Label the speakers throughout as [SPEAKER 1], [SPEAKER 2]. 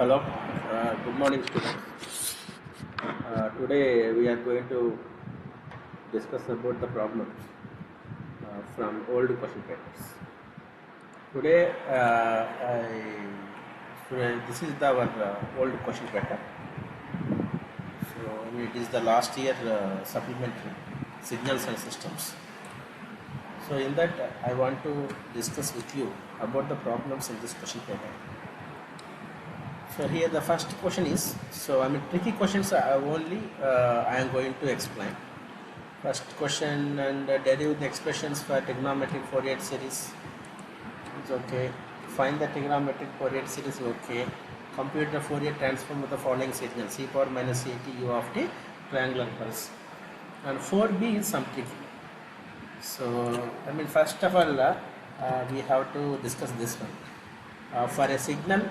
[SPEAKER 1] Hello, good morning, students. Today we are going to discuss about the problems from old question papers. Today, this is our old question paper. So it is the last year supplementary signals and systems. So in that, I want to discuss with you about the problems in this question paper. So here the first question is, tricky questions are only I am going to explain. First question, and derive the expressions for trigonometric Fourier series. It's okay. Find the trigonometric Fourier series. Okay. Compute the Fourier transform of the following signals: e power minus at u of t triangular pulse. And 4b is some tricky. So first of all, we have to discuss this one. For a signal,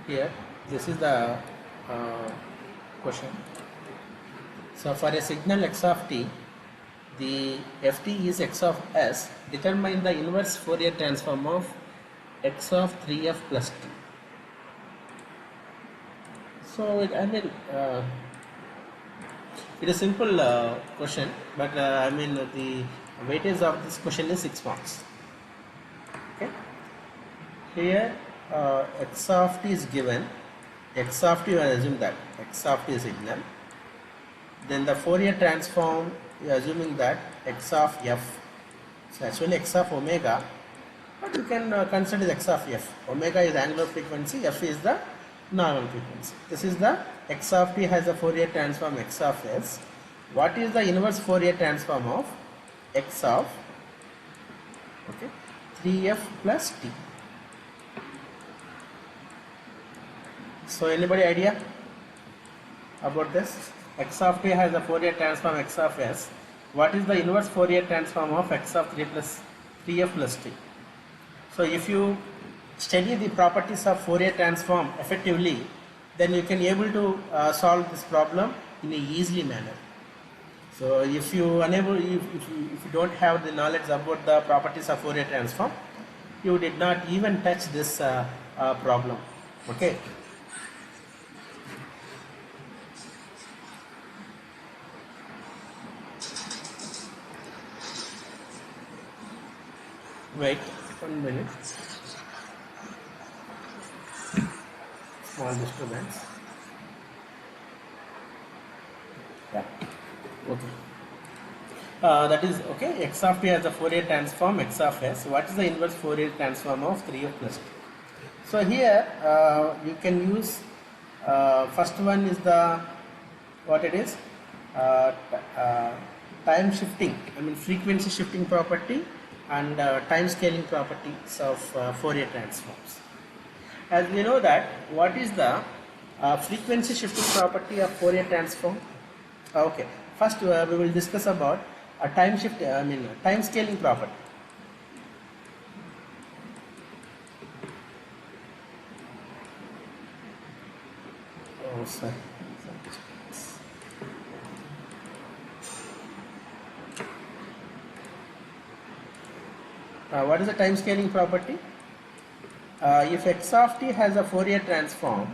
[SPEAKER 1] here this is the question. So for a signal x of t, the ft is x of s. Determine the inverse Fourier transform of x of 3f plus t. So it is a simple question, but the weightage of this question is 6 marks. Okay. Here x of t is given. X of t, I assume that x of t is signal. Then the Fourier transform, you are assuming that x of f. So actually x of omega, but you can consider x of f. Omega is angular frequency, f is the normal frequency. This is the x of t has a Fourier transform x of s. What is the inverse Fourier transform of x of 3f plus t? So anybody idea about this? X of t has a Fourier transform x of s. What is the inverse Fourier transform of x of 3f plus t? So if you study the properties of Fourier transform effectively, then you can able to solve this problem in a easily manner. So if you if you don't have the knowledge about the properties of Fourier transform, you did not even touch this problem. Okay. Wait 1 minute. Small disturbance. Yeah. Okay. That is okay. X of t has a Fourier transform x of s. What is the inverse Fourier transform of 3f plus t? So here you can use first one is the what it is time shifting. Frequency shifting property and time scaling properties of Fourier transforms. As we know that, what is the frequency shifting property of Fourier transform? Okay, first we will discuss about a time shift. Time scaling property. Oh, sorry. What is the time scaling property? If x of t has a Fourier transform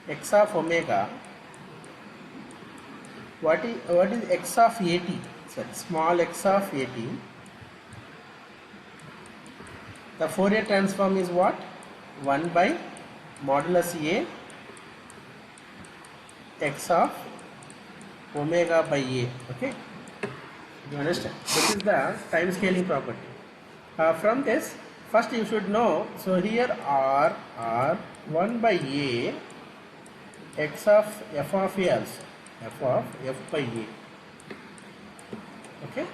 [SPEAKER 1] x of omega, what is x of at? Sorry, small x of at. The Fourier transform is what? 1 by modulus a x of omega by a. Okay, you understand? This is the time scaling property. From this, first you should know, so here r 1 by a x of f of a also, f of f by a. Okay,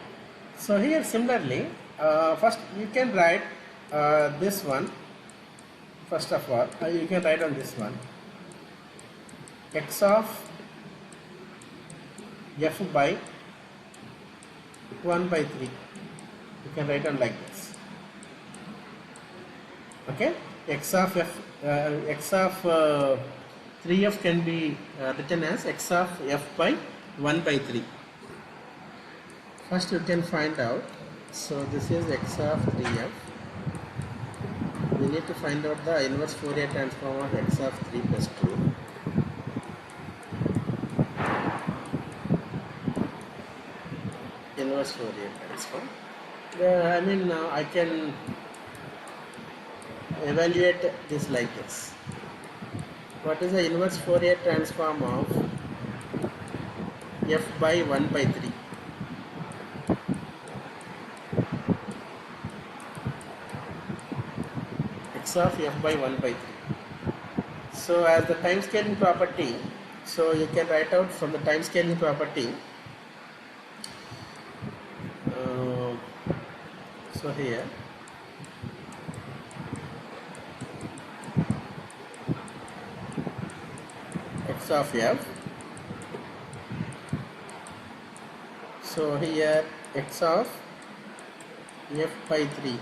[SPEAKER 1] so here similarly, first you can write this one. First of all, you can write on this one, x of f by 1 by 3. You can write on like this. Okay, x of f, x of 3f can be written as x of f by 1 by 3. First you can find out. So this is x of 3f. We need to find out the inverse Fourier transform of x of 3 plus 2. Inverse Fourier transform. I can evaluate this like this. What is the inverse Fourier transform of f by 1 by 3? X of f by 1 by 3. So as the time scaling property, so you can write out from the time scaling property. So here x of f. So here x of f by 3.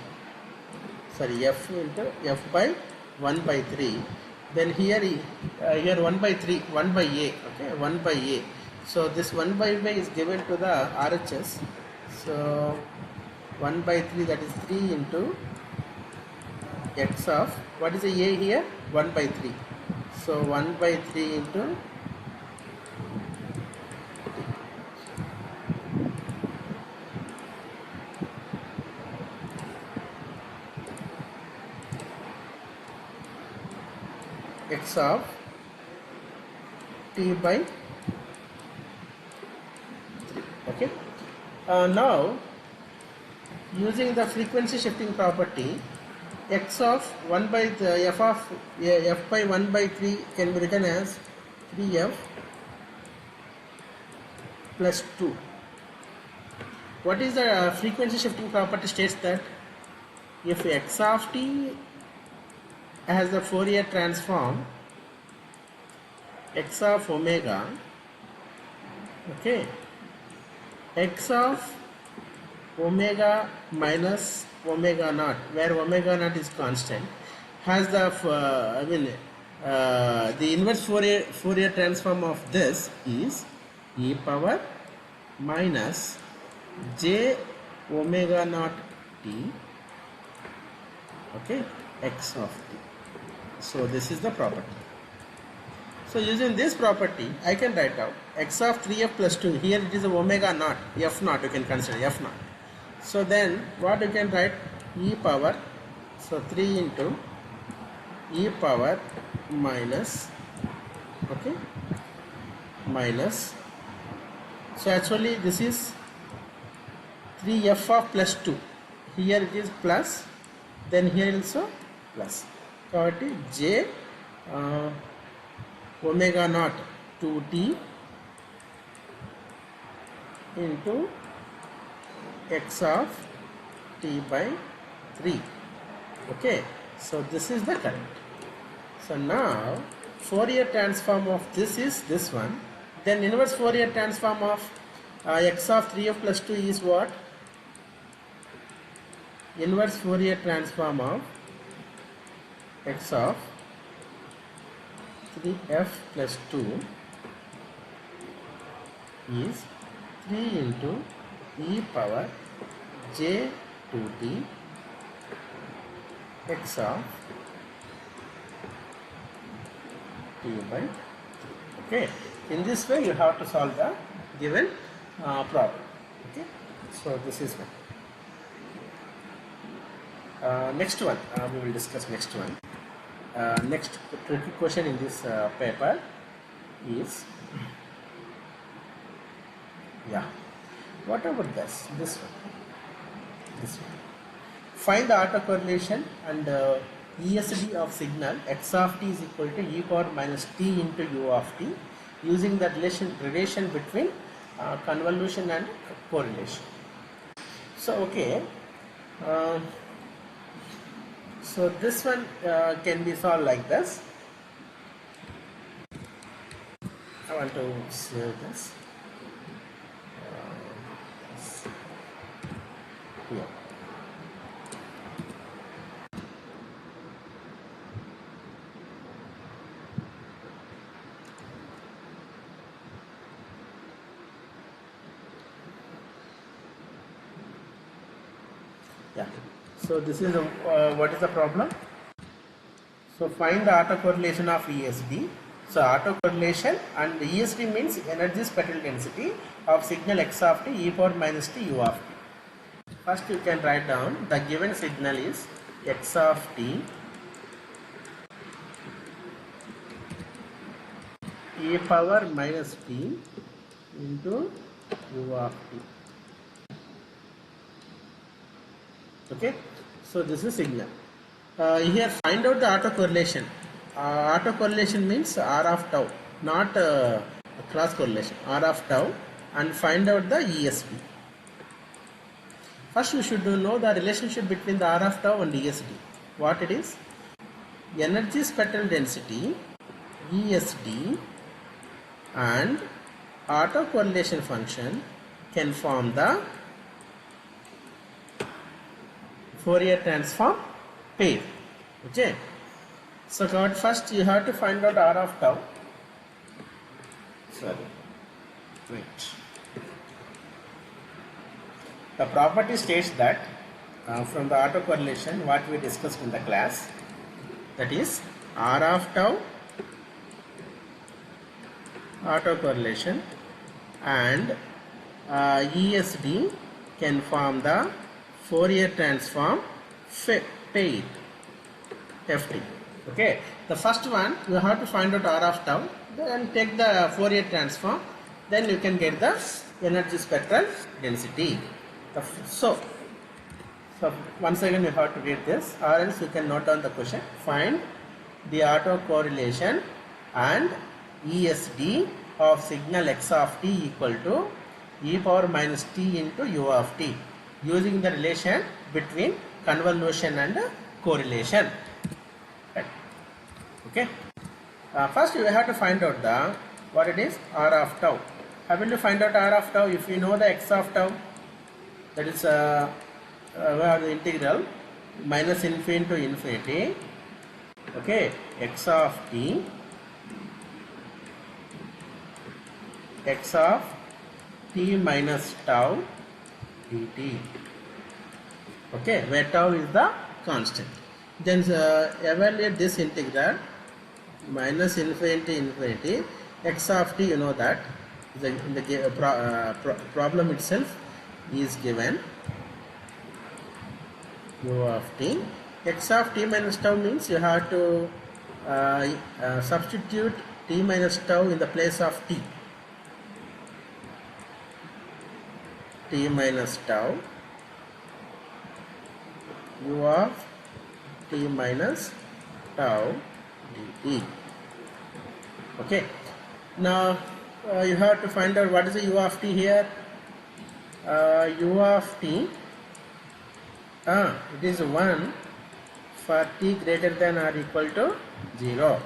[SPEAKER 1] Sorry, f into f by 1 by 3. Then here 1 by 3, 1 by a. Okay, 1 by a. So this 1 by a is given to the RHS. So 1 by 3, that is 3 into x of, what is the a here? 1 by 3. So 1 by 3 into x of t by 3. Okay. Now using the frequency shifting property, x of 1 by the f of f by 1 by 3 can be written as 3f plus 2. What is the frequency shifting property? States that if x of t has the Fourier transform x of omega, okay, x of omega minus omega naught, where omega naught is constant, has the the inverse Fourier transform of this is e power minus j omega naught t, okay, x of t. So this is the property. So using this property, I can write out x of 3f plus 2. Here it is a omega naught, f naught, you can consider f naught. So then what you can write? E power, so 3 into e power minus, okay, minus. So actually this is 3f of plus 2. Here it is plus, then here also plus. కాబట్టి j omega naught 2t into x of t by 3. Okay, so this is the current. So now Fourier transform of this is this one. Then inverse Fourier transform of x of 3f plus 2 is what? Inverse Fourier transform of x of 3f plus 2 is 3 into e power j 2t x of t by 3. Okay, in this way you have to solve the given problem. Okay, so this is one. Next one, we will discuss next one. Next tricky question in this paper is, yeah, what about this one, this one. Find the autocorrelation and ESD of signal x of t is equal to e power minus t into u of t using the relation between convolution and correlation. So okay, so this one can be solved like this. I want to save this. Here. Yeah. So this is what is the problem? So find the autocorrelation of ESD. So autocorrelation, and ESD means energy spectral density of signal x of t e power minus t u of t. First you can write down the given signal is x of t e power minus t into u of t. Okay, so this is signal. Here find out the autocorrelation. Autocorrelation means R of tau, not cross correlation. R of tau, and find out the ESD. First we should know the relationship between the R of tau and ESD. What it is? Energy spectral density ESD and autocorrelation function can form the Fourier transform pair. Okay. So first you have to find out R of tau. Sorry. Wait. The property states that from the autocorrelation what we discussed in the class, that is R of tau autocorrelation and ESD can form the Fourier transform pair FT. Okay, the first one you have to find out R of tau, then take the Fourier transform, then you can get the energy spectral density. So once again you have to read this, or else you can note down the question. Find the autocorrelation and ESD of signal x of t equal to e power minus t into u of t, using the relation between convolution and correlation. Right. Okay. First you have to find out the what it is R of tau. How will you find out R of tau? If you know the x of tau, that is we have the integral minus infinity to infinity. Okay, x of t, x of t minus tau dt. Okay, where tau is the constant. Then evaluate this integral minus infinity infinity x of t. You know that in the problem itself is given u of t. X of t minus tau means you have to substitute t minus tau in the place of t. T minus tau u of t minus tau dt. Okay, now you have to find out what is the u of t here. U of t, it is 1 for t greater than or equal to 0.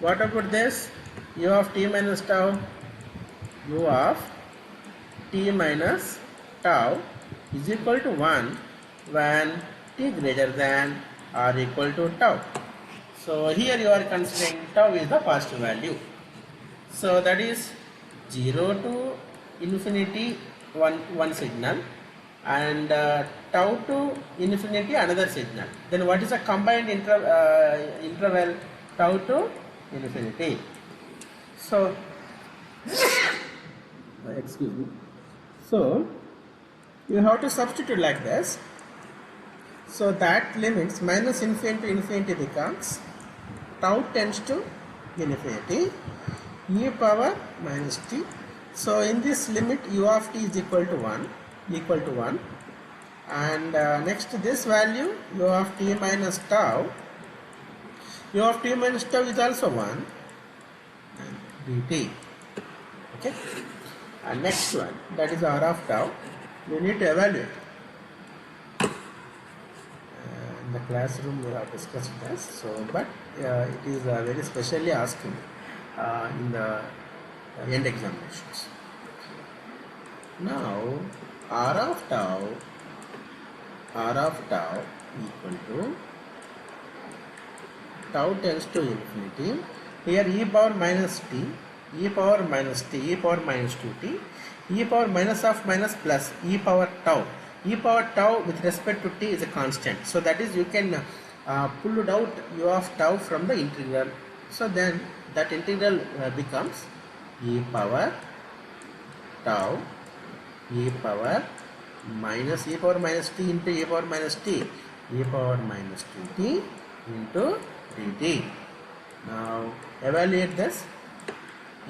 [SPEAKER 1] What about this? U of t minus tau, u of t minus tau is equal to 1 when t greater than or equal to tau. So here you are considering tau is the positive value. So that is 0 to infinity one signal, and tau to infinity another signal. Then what is the combined interval tau to infinity? So excuse me. So you have to substitute like this. So that limits minus infinity to infinity becomes tau tends to infinity e power minus t. So in this limit u of t is equal to 1, and next this value u of t minus tau, u of t minus tau is also 1 dt. Okay, and next one, that is r of tau, you need to evaluate. In the classroom we have discussed this, so but it is very specially asking in the end examinations. Now r of tau equal to tau tends to infinity. Here e power minus t, e power minus t, e power minus 2t, e power minus of minus plus e power tau. E power tau with respect to t is a constant, so that is you can pulled out u of tau from the integral. So then that integral becomes e power tau e power minus t into e power minus t e power minus 2t into dt. Now evaluate this.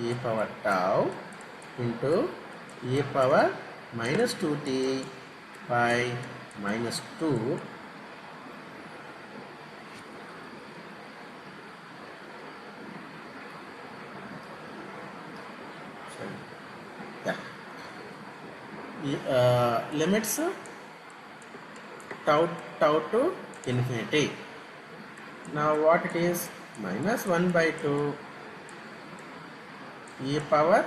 [SPEAKER 1] E power tau into e power minus 2t by minus 2 limits tau to infinity. Now what it is? Minus 1 by 2 e power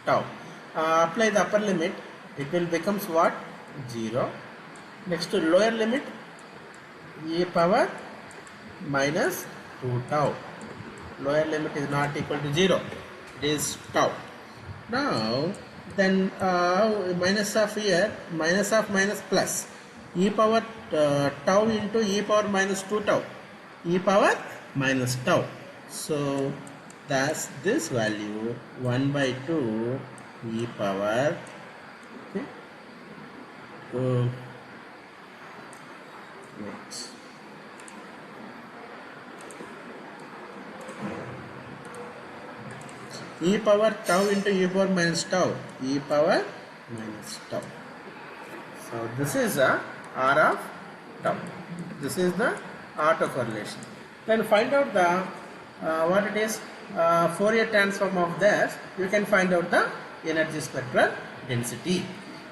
[SPEAKER 1] tau. Apply the upper limit, it will becomes what? 0. Next to lower limit, e power minus 2 tau. Lower limit is not equal to 0, it is tau. Now then minus of here, minus of minus plus, e power tau into e power minus 2 tau, e power minus tau. So thus this value 1 by 2 e power, okay, next e power tau into e power minus tau, e power minus tau. So this is a r of tau. This is the autocorrelation. Then find out the what it is, Fourier transform of this. You can find out the energy spectral density.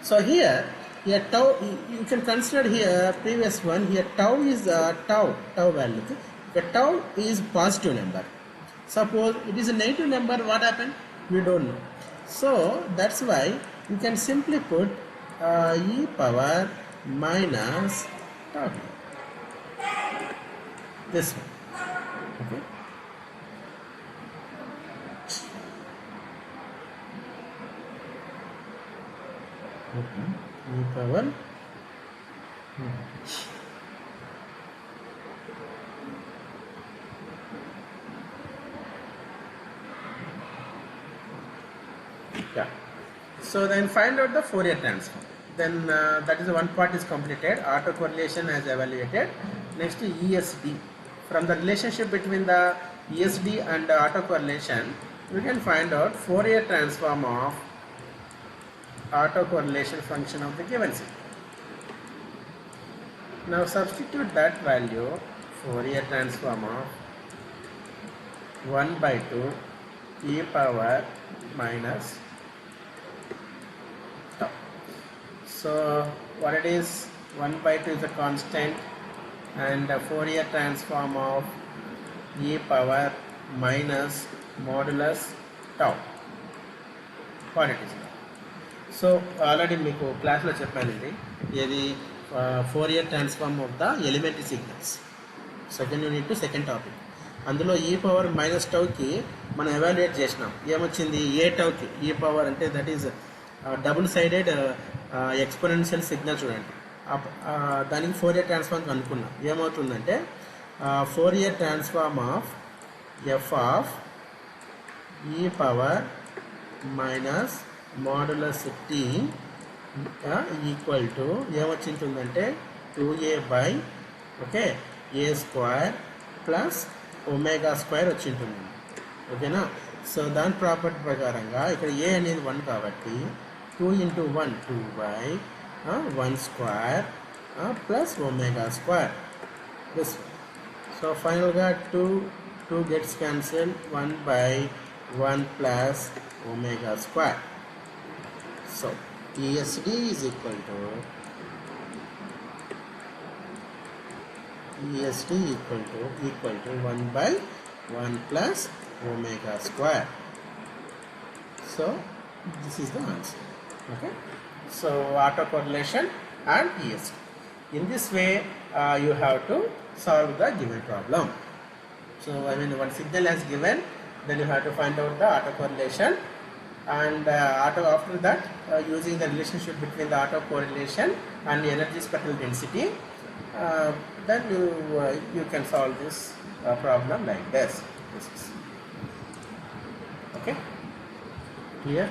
[SPEAKER 1] So here tau, you can consider here previous one. Here tau is tau value. The tau is positive number. Suppose it is a negative number, what happened? We don't know. So that's why you can simply put e power minus tau. This one. Okay. E power yeah. So then find out the Fourier transform. Then that is one part is completed. Autocorrelation as evaluated. Next ESD. From the relationship between the ESD and the autocorrelation, we can find out Fourier transform of autocorrelation function of the given system. Now substitute that value, Fourier transform of 1 by 2 e power minus tau. So what it is, 1 by 2 is a constant, and the Fourier transform of e power minus modulus tau. What it is? So already మీకు క్లాస్లో చెప్పానండి, ఇది Fourier transform of the elementary signals, second unit to second topic. అందులో ఈ power minus టౌకి మనం evaluate చేసినాం. ఏమొచ్చింది? ఏ టౌకి e power అంటే that is double sided exponential signal. చూడండి, దానికి Fourier ట్రాన్స్ఫార్మ్ అనుకున్నాం. ఏమవుతుందంటే Fourier transform of f of e power minus modulus t equal to ఏమొచ్చింటుందంటే 2a by okay a square plus omega square వచ్చింటుంది. ఓకేనా? సో దాని property ప్రకారంగా ఇక్కడ ఏ అనేది 1 కాబట్టి 2 into 1 2 by 1 square plus omega square. This. So finally 2 gets cancelled, 1 by 1 plus omega square. So ESD is equal to 1 by 1 plus omega square. So this is the answer. Okay, so autocorrelation and ESD. In this way you have to solve the given problem. So I mean, one signal has given, then you have to find out the autocorrelation, and after that using the relationship between the autocorrelation and the energy spectral density, then you can solve this problem like this. This is okay. Clear?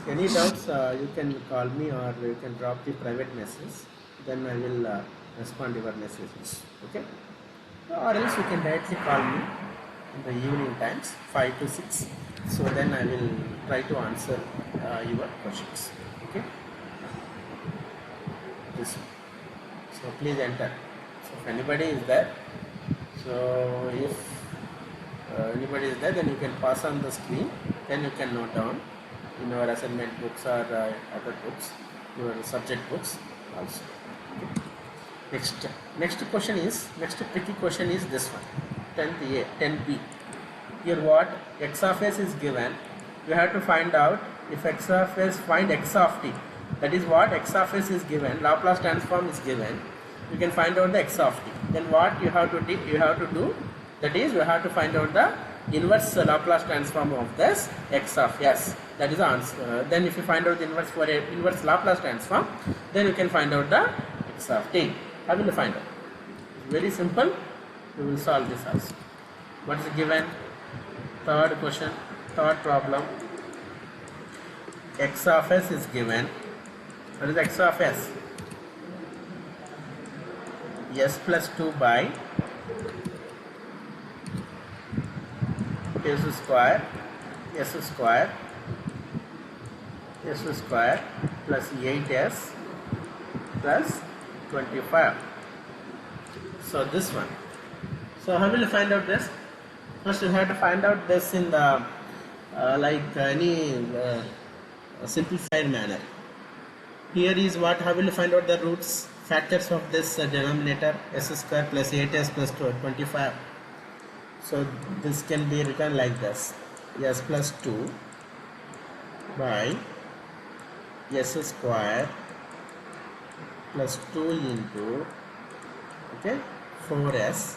[SPEAKER 1] Any doubts, you can call me or you can drop the private message. Then I will respond your messages. Okay? Or else you can directly call me in the evening times, 5 to 6. So then I will try to answer your questions. Okay? This one. So please enter. So if anybody is there, so if anybody is there, then you can pass on the screen. Then you can note down in your assignment books or other books, your subject books also. Okay. Next question is, next tricky question is this one, 10th A, 10B. Here what x of s is given, you have to find out if x of s, find x of t. That is what x of s is given, Laplace transform is given. You can find out the x of t. Then what you have to do, that is you have to find out the inverse Laplace transform of this x of s. That is the answer. Then if you find out the inverse for a inverse Laplace transform, then you can find out the x of t. How will you find out? Very simple. We will solve this also. What is given? Third question, third problem. X of s is given. What is x of s? S plus 2 by s square plus 8s plus 25. So this one. So how will you find out this? First you have to find out this in the like any simplified manner. Here is what, how will you find out the roots, factors of this denominator, s square plus 8s plus 25. So this can be written like this, s plus 2 by s square plus 2 into, okay, 4s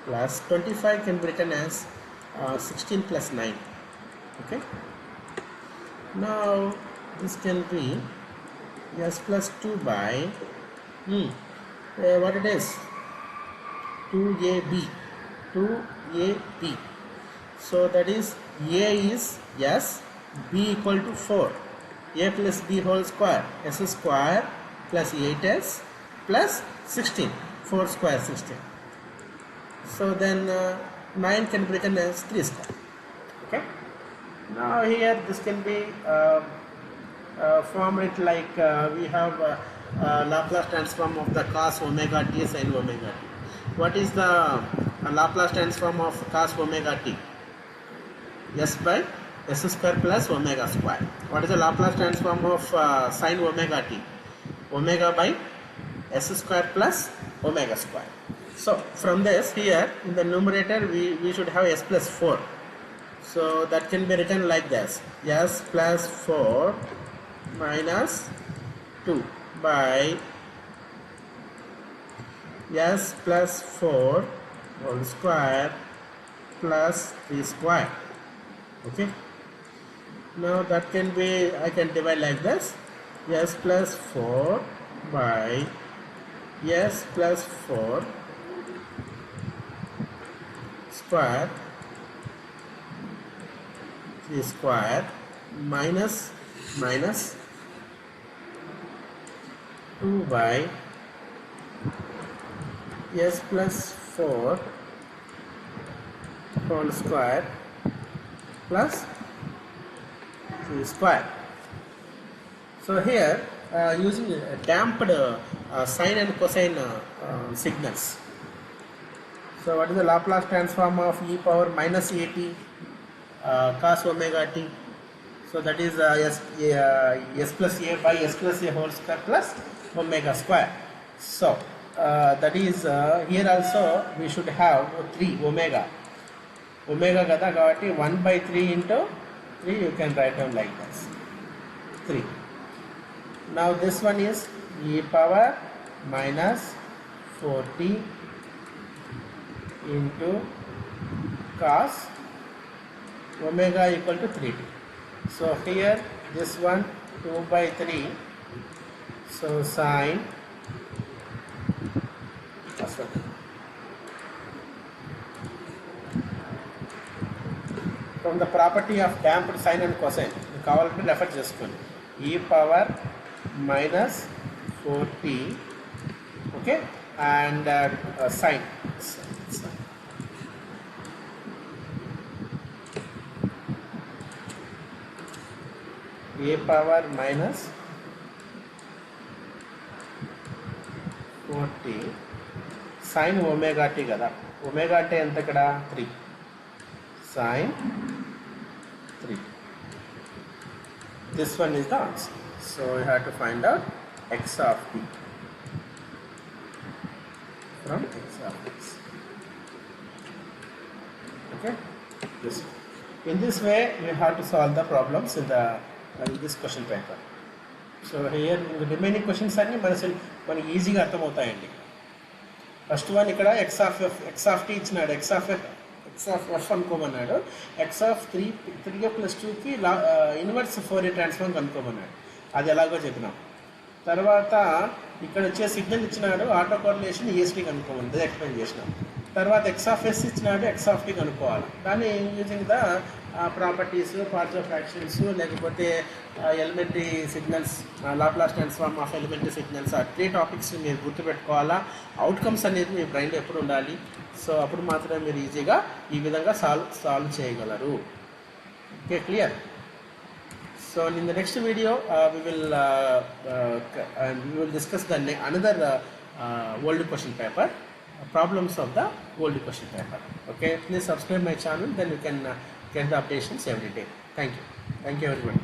[SPEAKER 1] plus 25 can be written as 16 plus 9. Okay, now this can be s plus 2 by what it is, 2ab. So that is a is s, b equal to 4, a plus b whole square, s square plus 8s plus 16, 4 square 16. So then 9 can be written as 3 square. Okay. Now here this can be formed it like we have Laplace transform of the cos omega t sin omega t. What is the Laplace transform of cos omega t? S by s square plus omega square. What is the Laplace transform of sin omega t? Omega by s square plus omega square. So from this, here in the numerator we should have s plus 4. So that can be written like this, s plus 4 minus 2 by s plus 4 whole square plus 3 square. Okay. Now that can be, I can divide like this, s plus 4 by s plus 4 square 3 square minus 2 by s plus 4 whole square plus 3 square. So here using damped sine and cosine signals. So what is the Laplace transform of e power minus at cos omega t? So that is s plus a by s plus a whole square plus omega square. So that is here also we should have 3 omega kada kabatti 1 by 3 into 3 you can write down like this, 3. Now this one is e power minus 40 into cos omega equal to 3t. So here this one 2 by 3, so sine from the property of damped sine and cosine. కావాలంటే refer చేసుకోండి. e power minus 4t, okay, and sine. a power minus 4t sin omega t కదా. omega t ఎంత ఇక్కడ 3 sin 3. This one is the answer. So we have to find out x of t from x of x. Okay, in this way we have to solve the problems in this question paper. So here in the remaining questions అన్ని మనకి ఈజీగా అర్థమవుతాయండి. First one ఇక్కడ x of t ఇచ్చినాడు, x of f అనుకోమన్నాడు. X of 3a+2కి inverse Fourier transform కనుక్కోమన్నాడు. అది ఎలాగో చెప్పినాం. తర్వాత ఇక్కడ వచ్చే సిగ్నల్ ఇచ్చినాడు, ఆటో కోరిలేషన్ ఈఎస్టీ కనుక్కోమని అది ఎక్స్ప్లెయిన్ చేసినాం. తర్వాత ఎక్స్ ఆఫ్ ఎస్ ఇచ్చినాడు, ఎక్స్ ఆఫ్ టీ కనుక్కోవాలి. దాన్ని using the properties, parts of actions, లేకపోతే elementary signals, Laplace transform of elementary signals, ఆ 3 టాపిక్స్ మీరు గుర్తుపెట్టుకోవాలా. అవుట్కమ్స్ అనేది మీ బ్రెయిన్లో ఎప్పుడు ఉండాలి. సో అప్పుడు మాత్రమే మీరు ఈజీగా ఈ విధంగా సాల్వ్ చేయగలరు. Okay, clear? So in the next video we will discuss another old question paper, problems of the old question paper. Okay, please subscribe my channel, then you can get the updations every day. Thank you everybody.